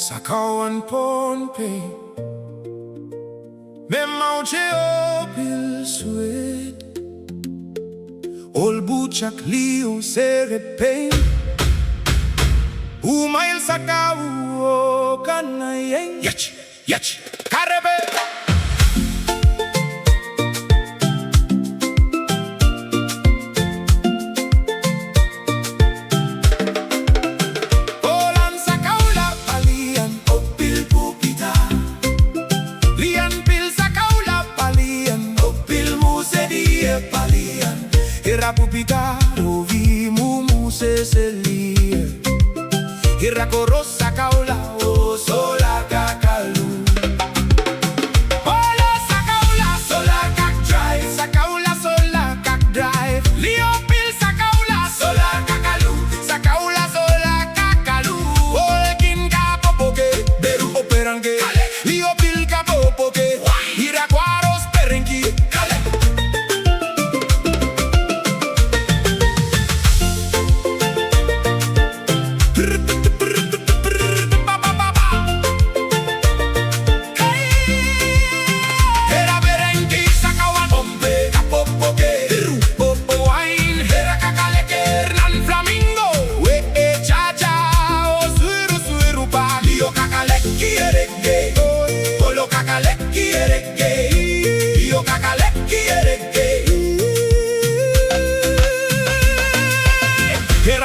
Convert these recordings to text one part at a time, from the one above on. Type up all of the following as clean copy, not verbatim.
Sakawan ponpe Memauche opil suet Olbuchak liyo serepen Umail sakau kanayeng Yach, yach, karebe Pupita rovi mumu seselia Hira korosa kaula o sola kakalu Ola sakaula sola kak drive Sakaula sola kak drive Liopil sakaula sola kakalu Sakaula sola kakalu Olkin kapopoke Beru operange Liopil kapopoke Hira kwaros perenki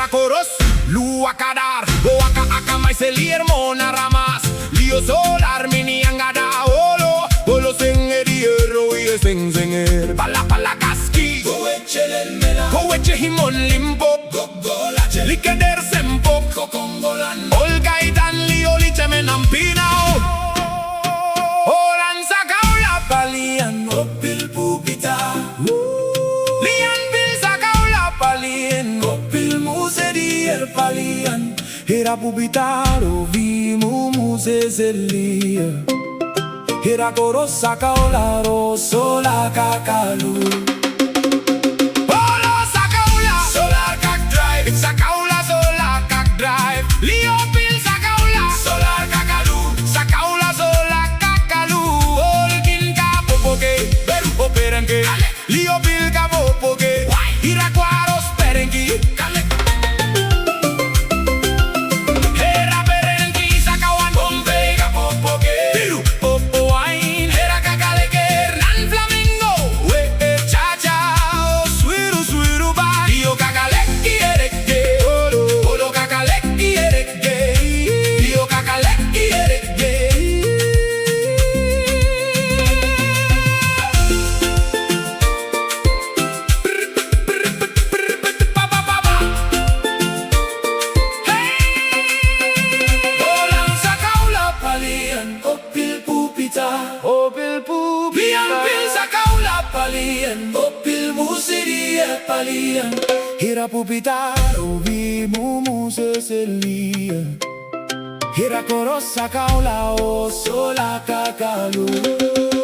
Koros, lua kadar, boaka akamai selir mona ramas, lio solar mini angada olo, olo sengeri ero y senger, pala kaski, koweche himon limbo, likeder sempo, kokongolan, olgaidan lio liche menampinao, oran sakaula palian, opil pupita, lian bil sakaula palien, palian Hira pupitaro vimu museselia Hira korosa kaularo sola kakalu Olo sakaula sola kak drive Sakaula sola kak drive Liopil sakaula sola kakalu Sakaula sola kakalu Olkin kapopoke Beru operanke Liopil kapopoke Hira kwaros perenki Opil pupita Lian pil sakaula palian Opil musiria palian Hira pupita rovi mumu seselia Hira korosa kaula o sola kakalu